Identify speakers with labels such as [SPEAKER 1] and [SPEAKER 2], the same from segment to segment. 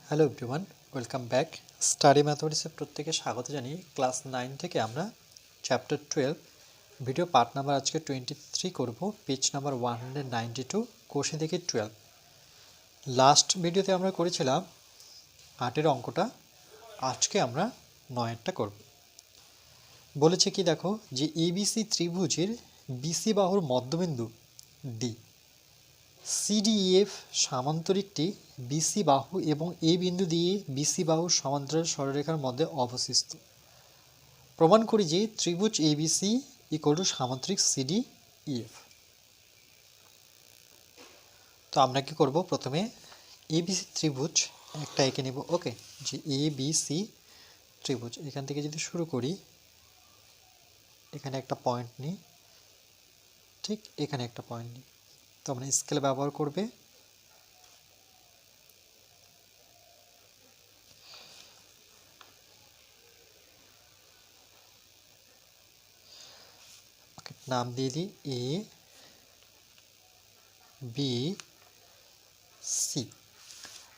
[SPEAKER 1] Hello everyone, welcome back. Study ম্যাথমেটিক্সে প্রত্যেকে স্বাগত জানিয়ে ক্লাস 9 থেকে আমরা চ্যাপ্টার 12 ভিডিও পার্ট নাম্বার আজকে 23 করব, পেজ নাম্বার 192, কোশ্চেন থেকে 12। লাস্ট ভিডিওতে আমরা করেছিলাম 8-এর অঙ্কটা, আজকে আমরা 9-এরটা করব। বলেছে কি দেখো, যে এবিসি ত্রিভুজের বিসি বাহুর মধ্যবিন্দু ডি, সিডিইএফ সামান্তরিকটি বিসি বাহু এবং এ বিন্দু দিয়ে বিসি বাহুর সমান্তরাল সরলরেখার মধ্যে অবস্থিত। প্রমাণ করি যে ত্রিভুজ এবিসি ইকুয়াল টু সামান্তরিক সিডিইএফ। তো আমরা কি করব, প্রথমে এবিসি ত্রিভুজ একটা এঁকে নেব। ওকে, যে এবিসি ত্রিভুজ এখান থেকে যদি শুরু করি, এখানে একটা পয়েন্ট নিই, ঠিক এখানে একটা পয়েন্ট নিই। তো আমরা স্কেল ব্যবহার করবে, নাম দিয়ে দিই এ বি সি।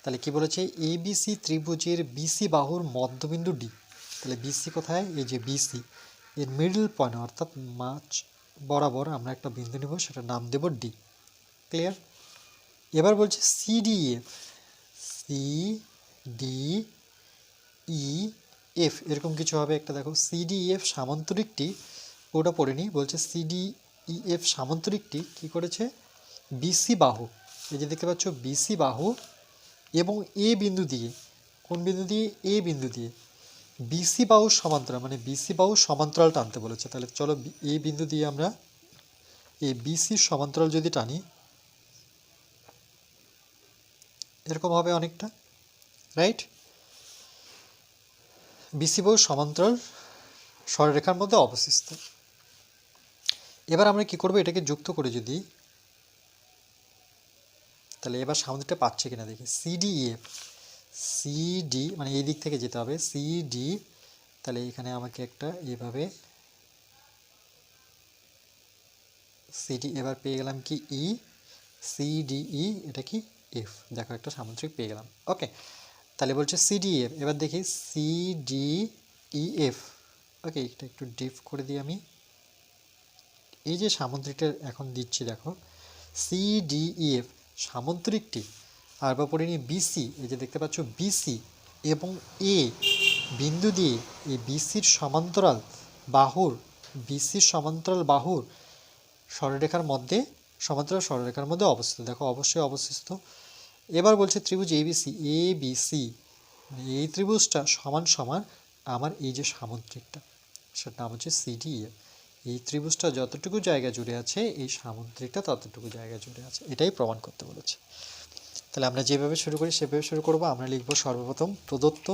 [SPEAKER 1] তাহলে কি বলেছে, এবিসি ত্রিভুজের বিসি বাহুর মধ্যবিন্দু ডি। তাহলে বিসি কোথায়, এই যে বিসি এর মিডল পয়েন্ট অর্থাৎ মাঝ বরাবর আমরা একটা বিন্দু নেব, সেটার নাম দেব ডি। ক্লিয়ার? এবার বলছে CDF, C D E F এরকম কিছু হবে একটা। দেখো সিডিএফ সামান্তরিকটি, ওটা পড়ে নি, বলছে সিডিইএফ সামান্তরিকটি কি করেছে, বিসি বাহু, এই যে দেখতে পাচ্ছ বিসি বাহু এবং এ বিন্দু দিয়ে, কোন বিন্দু দিয়ে, এ বিন্দু দিয়ে বিসি বাহুর সমান্তরাল, মানে বিসি বাহুর সমান্তরাল টানতে বলেছে। তাহলে চলো এ বিন্দু দিয়ে আমরা এই বিসির সমান্তরাল যদি টানি, এরকম হবে অনেকটা, রাইট? বিসি বাহুর সমান্তরাল সরলরেখার মধ্যে অবস্থিত। এবার আমরা কি করব, এটাকে যুক্ত করে যদি, তাহলে এবার সামনেটা পাচ্ছে কিনা দেখি। সিডিএফ, সিডি মানে এই দিক থেকে যেতে হবে, সিডি। তাহলে এখানে আমাকে একটা এইভাবে সিডি, এবার পেয়ে গেলাম কি ই, সিডিই, এটা কি এফ। দেখো একটা সামান্তরিক পেয়ে গেলাম। ওকে, তাহলে বলছে সিডিএফ। এবার দেখি সিডিইএফ। ওকে, এটা একটু ডিপ করে দিই আমি। এই যে সামান্তরিকটা এখন দিচ্ছি, দেখো সিডিইএফ সামান্তরিকটি, আর বা পড়ে নিই বিসি, এই যে দেখতে পাচ্ছ বিসি এবং এ বিন্দু দিয়ে এই বিসির সমান্তরাল বাহুর, বিসির সমান্তরাল বাহুর সরলরেখার মধ্যে, সমান্তরাল সরলরেখার মধ্যে অবস্থিত। দেখো অবশ্যই অবস্থিত। এবার বলছে ত্রিভুজ এবিসি, এবিসি এই ত্রিভুজটা সমান সমান আমার এই যে সামান্তরিকটা, সেটার নাম হচ্ছে সিডিএফ। এই ত্রিভুজটা যতটুকু জায়গা জুড়ে আছে, এই সামান্তরিকটা ততটুকু জায়গা জুড়ে আছে, এটাই প্রমাণ করতে বলেছে। তাহলে আমরা যেভাবে শুরু করি সেভাবে শুরু করব। আমরা লিখব সর্বপ্রথম প্রদত্ত,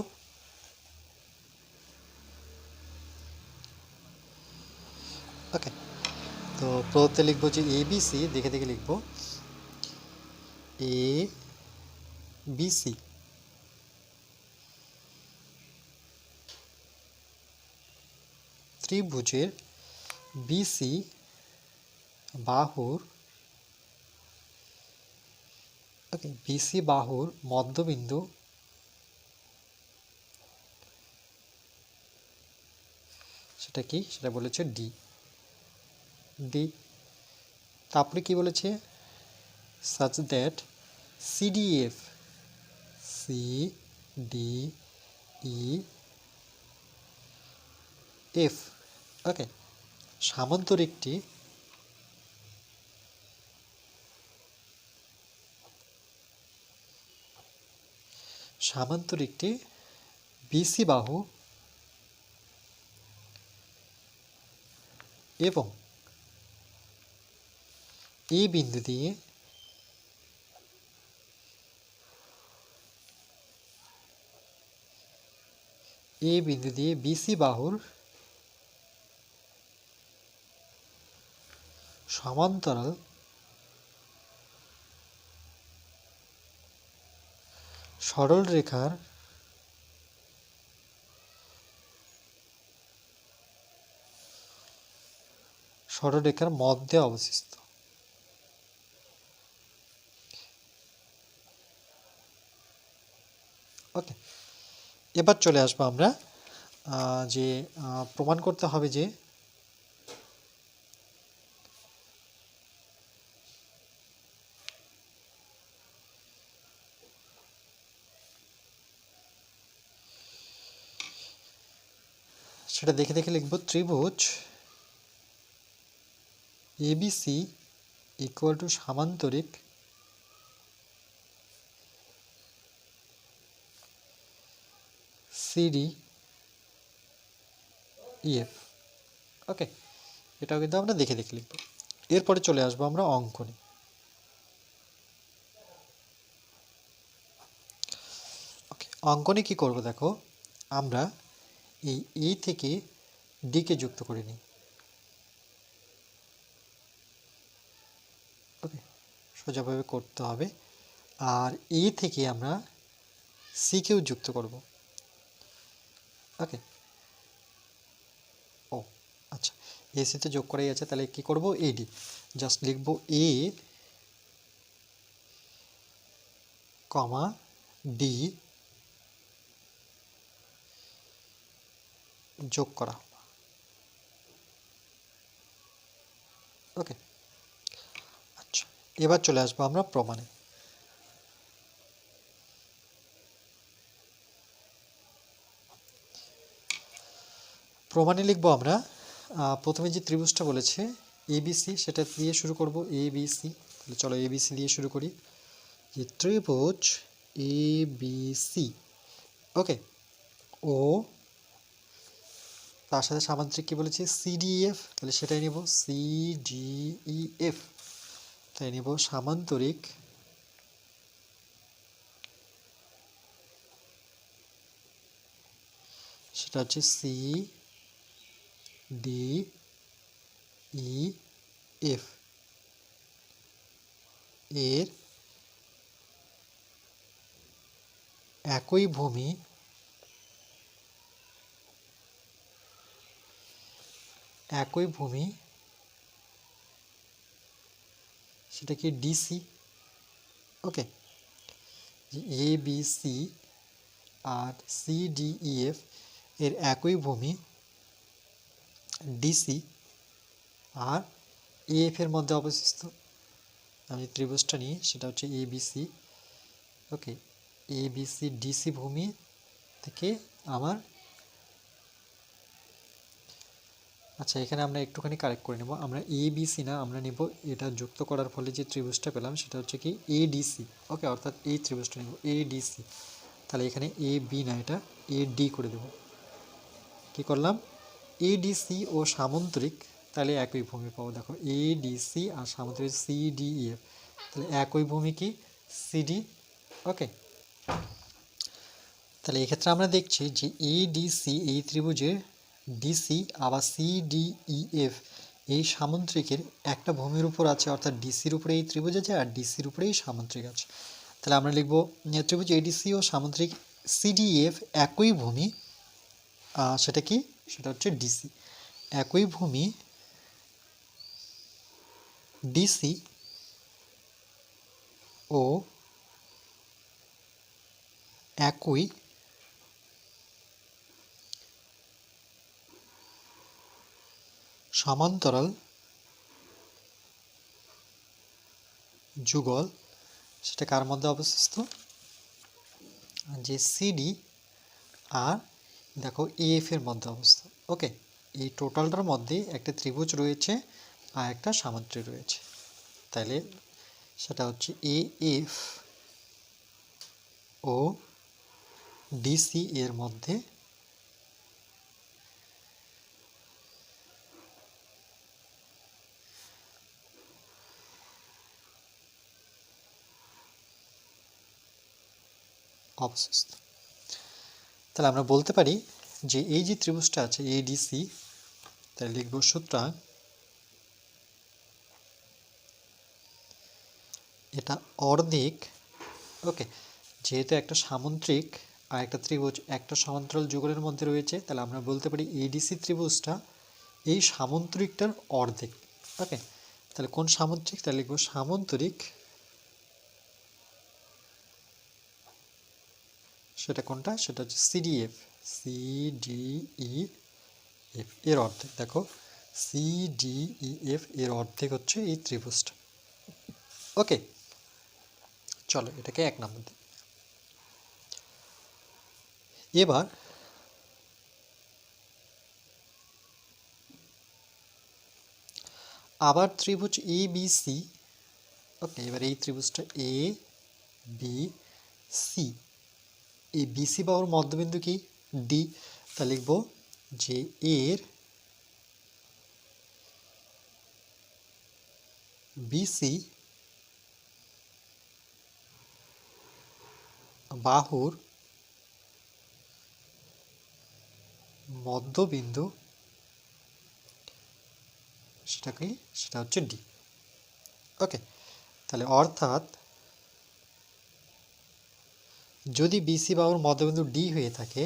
[SPEAKER 1] ওকে। তো প্রদত্তে লিখবো যে এবিসি, দেখে দেখে লিখবো এ বিসি ত্রিভুজের বিসি বাহুর, ওকে, বিসি বাহুর মধ্যবিন্দু সেটা কি, সেটা বলেছে ডি, ডি। তারপরে কি বলেছে, such that CDF, CDEF, okay, সামান্তরিকটি বিসি বাহু এবং এ বিন্দু দিয়ে বিসি বাহুর সমান্তরাল সরলরেখার মধ্যে অবস্থিত। এবার চলে আসবো আমরা যে প্রমাণ করতে হবে যে সেটা দেখে দেখে লিখব ত্রিভুজ এবিসি ইকুয়াল টু সামান্তরিক সিডি ইএফ। ওকে, এটাও কিন্তু আমরা দেখে দেখে লিখব। এরপরে চলে আসবো আমরা অঙ্কনে। ওকে, অঙ্কনে কি করব দেখো, আমরা এই এ থেকে ডিকে যুক্ত করে নিই। ওকে, সোজাভাবে করতে হবে। আর এ থেকে আমরা সিকেও যুক্ত করব। ওকে, ও আচ্ছা, এসিতে যোগ করাই আছে, তাহলে কি করব, এডি জাস্ট লিখব এ কমা ডি যোগ করা। ওকে, আচ্ছা, এবার চলে আসবো আমরা প্রমাণে। প্রমাণে লিখবো আমরা প্রথমে যে ত্রিভুজটা বলেছে এবিসি, সেটা দিয়ে শুরু করব, এবিসি। তাহলে চলো এবিসি দিয়ে শুরু করি। যে ত্রিভুজ এবিসি, ওকে, ও তার সাথে সামান্তরিক কি বলেছে, সিডিএফ, তাহলে সেটাই নিব, সিডিইএফ। তাই নিব সামান্তরিক সেটা হচ্ছে সি ডি ই এফ। এর একই ভূমি সেটা কি DC. Okay, A B C আর সিডিইএফ এর একই ভূমি ডিসি আর এএফ এর মধ্যে অবস্থিত। আমি ত্রিভুজটা নিই, সেটা হচ্ছে এবিসি। ওকে, এবিসি ডিসি ভূমি থেকে আমার, আচ্ছা এখানে আমরা একটুখানি কারেক্ট করে নেব, আমরা এবিসি না, আমরা নেব এটা যুক্ত করার ফলে যে ত্রিভুজটা পেলাম সেটা হচ্ছে কি এডিসি। ওকে, অর্থাৎ এই ত্রিভুজটা নেব এডিসি। তাহলে এখানে এ বি না, এটা এডি করে দেব। কি করলাম, এডিসি ও সামান্তরিক তাহলে একই ভূমি পাবো। দেখো এডিসি আর সামান্তরিক সিডিইএফ, তাহলে একই ভূমি কি সিডি। ওকে, তাহলে এক্ষেত্রে আমরা দেখছি যে এডিসি এই ত্রিভুজের ডিসি আবার সিডিইএফ এই সামান্তরিকের একটা ভূমির উপর আছে, অর্থাৎ ডিসির উপরে এই ত্রিভুজ আছে আর ডিসির উপরে এই সামান্তরিক আছে। তাহলে আমরা লিখব ত্রিভুজ এডিসি ও সামান্তরিক সিডিএফ একই ভূমি, সেটা কি, সেটা হচ্ছে ডিসি। একই ভূমি ডিসি ও একই সমান্তরাল যুগল, সেটা কার মধ্যে অবস্থিত, যে সিডি আর দেখো এএফ এর মধ্যে অবস্থিত। ওকে, এই টোটালটার মধ্যে একটা ত্রিভুজ রয়েছে আর একটা সামান্তরিক রয়েছে, তাহলে সেটা হচ্ছে এএফ ও ডিসি এর মধ্যে অবস্থিত। তাহলে আমরা বলতে পারি যে এই যে ত্রিভুজটা আছে এডিসি, তাহলে লিখব সুতরাং এটা অর্ধেক। ওকে, যেহেতু একটা সামান্তরিক আর একটা ত্রিভুজ একটা সমান্তরাল যুগলের মধ্যে রয়েছে, তাহলে আমরা বলতে পারি এডিসি ত্রিভুজটা এই সামান্তরিকটার অর্ধেক। ওকে, তাহলে কোন সামান্তরিক, তাহলে লিখব সামান্তরিক সেটা কোনটা, সেটা হচ্ছে সিডিএফ, সিডিইএফ এর অর্ধেক। দেখো সিডিইএফ এর অর্ধেক হচ্ছে এই ত্রিভুজটা। ওকে, চলো এটাকে 1 নম্বর দিই। এবার আবার ত্রিভুজ এ বি সি। ওকে, এবার এই ত্রিভুজটা এ বি সি, এই বিসি বাহুর মধ্যবিন্দু কি ডি, তা লিখব যে এর বিসি বাহুর মধ্যবিন্দু সেটা কি, সেটা হচ্ছে ডি। ওকে, তাহলে অর্থাৎ যদি বিসি বাহুর মধ্যবিন্দু ডি হয়ে থাকে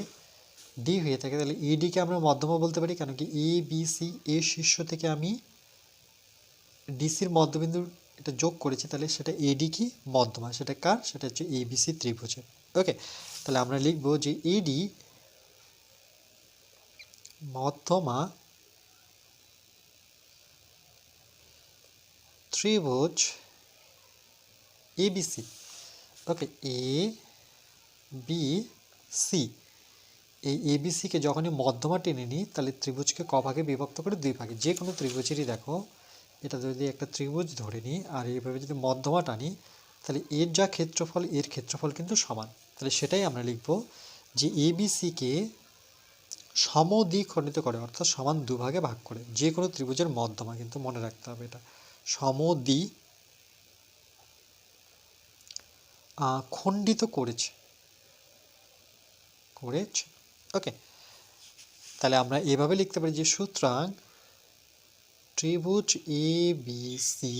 [SPEAKER 1] তাহলে ইডিকে আমরা মধ্যমা বলতে পারি, কেন কি এ বি সি এর শীর্ষ থেকে আমি ডিসির মধ্যবিন্দু এটা যোগ করেছি, তাহলে সেটা এডি কি মধ্যমা, সেটা কার, সেটা হচ্ছে এবিসি ত্রিভুজের। ওকে, তাহলে আমরা লিখব যে এডি মধ্যমা ত্রিভুজ ABC. Okay, A B C, এই এবিসিকে যখনই মধ্যমা টেনে নিই তাহলে ত্রিভুজকে ক ভাগে বিভক্ত করে 2 ভাগে। যে কোনো ত্রিভুজেরই দেখো, এটা যদি একটা ত্রিভুজ ধরে নিই আর এইভাবে যদি মধ্যমা টানি, তাহলে এর যা ক্ষেত্রফল এর ক্ষেত্রফল কিন্তু সমান। তাহলে সেটাই আমরা লিখব যে এবিসিকে সমদ্বিখণ্ডিত করে, অর্থাৎ সমান 2 ভাগে ভাগ করে। যে কোনো ত্রিভুজের মধ্যমা কিন্তু মনে রাখতে হবে, এটা সমদ্বি খণ্ডিত করেছে। ওকে, তাহলে আমরা এভাবে লিখতে পারি যে সুতরাং ত্রিভুজ এ বি সি,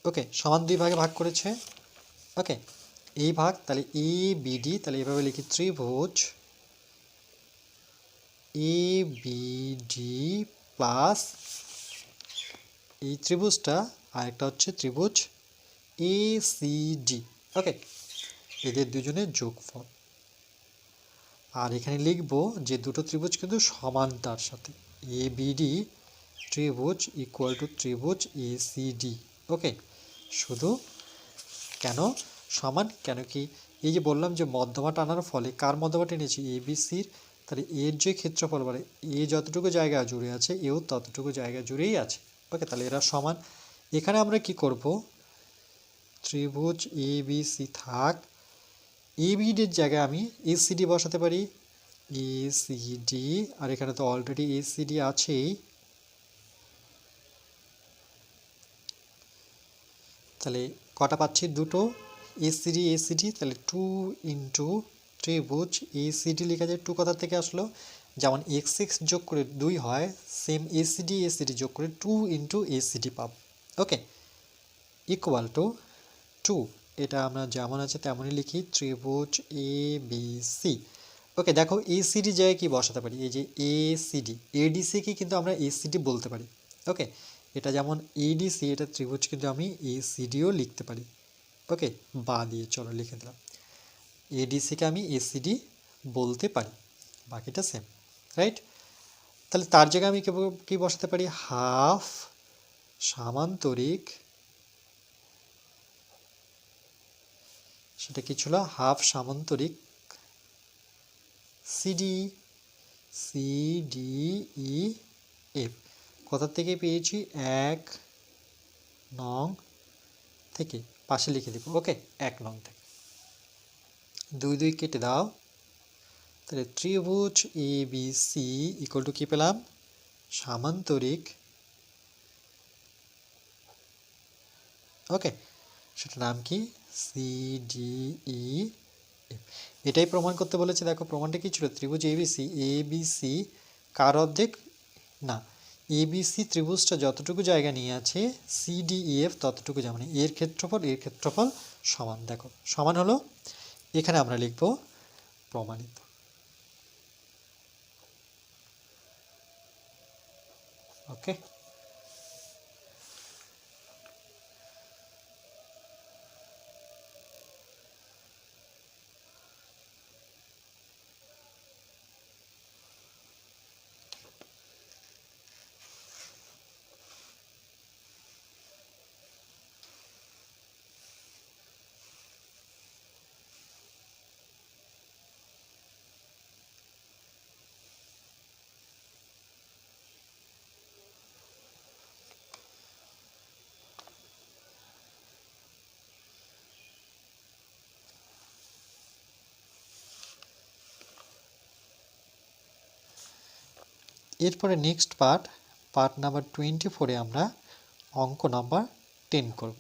[SPEAKER 1] ওকে, সমান 2 ভাগে ভাগ করেছে। ওকে, এই ভাগ, তাহলে এ বিডি, তাহলে এভাবে লিখি ত্রিভুজ এ বিডি প্লাস এই ত্রিভুজটা আর একটা হচ্ছে ত্রিভুজ এ সি ডি। ওকে, এদের দুজনের যোগফল। আর এখানে লিখব যে দুটো ত্রিভুজ কিন্তু সমান, তার সাথে এ বিডি ত্রিভুজ ইকুয়াল টু ত্রিভুজ এ সি ডি। ওকে, শুধু কেন সমান, কেন কি এই যে বললাম যে মধ্যমা টানার ফলে কার মধ্যমা টেনেছি, এ বি সির, তাহলে এর যে ক্ষেত্রফল মানে এ যতটুকু জায়গা জুড়ে আছে এও ততটুকু জায়গা জুড়েই আছে। ওকে, তাহলে এরা সমান। এখানে আমরা কি করব, ত্রিভুজ এ বি সি থাক, এ বিডির জায়গায় আমি এ সি ডি বসাতে পারি, এ সি ডি, আর এখানে তো অলরেডি এ সি ডি আছেই, তাহলে কটা পাচ্ছি, দুটো এসিডি, তাহলে 2 ইন্টু ত্রিভুজ এসিডি লেখা যায়। 2 কোথা থেকে আসলো, যেমন এক্স এক্স যোগ করে 2 হয়, সেম এসিডি যোগ করে 2 ইন্টু এসিডি পাব। ওকে, ইকুয়াল টু 2, এটা আমরা যেমন আছে তেমনই লিখি, ত্রিভুজ এ বি সি। ওকে, দেখো এসিডি জায়গায় কি বসাতে পারি, এই যে এসিডি, এডিসিকে কিন্তু আমরা এসিডি বলতে পারি। ওকে, এটা যেমন এডিসি, এটা ত্রিভুজ কিন্তু আমি এসিডিও লিখতে পারি। ওকে, বা দিয়ে চলো লিখে দিলাম, এডিসিকে আমি এসিডি বলতে পারি, বাকিটা সেম, রাইট। তাহলে তার জায়গায় আমি কি বসাতে পারি, হাফ সামান্তরিক, সেটা কি ছিল, হাফ সামান্তরিক সিডি, সিডিইএফ, কোথা থেকে পেয়েছি, 1 নং থেকে, পাশে লিখে দিব। ওকে, 1 নং থেকে, 2 2 কেটে দাও, তাহলে ত্রিভুজ A B C equal to কি পেলাম, সামান্তরিক, ওকে, সেটার নাম কি, সিডিই। এটাই প্রমাণ করতে বলেছে। দেখো প্রমাণটা কি ছিল, ত্রিভুজ এবিসি কার অর্ধেক, না, এবিসি ত্রিভুজটা যতটুকু জায়গা নিয়ে আছে সিডিইএফ ততটুকু, যেমন এর ক্ষেত্রফল সমান। দেখো সমান হলো, এখানে আমরা লিখব প্রমাণিত। ওকে, এরপরে নেক্সট পার্ট নাম্বার 24-এ আমরা অঙ্ক নাম্বার 10 করব।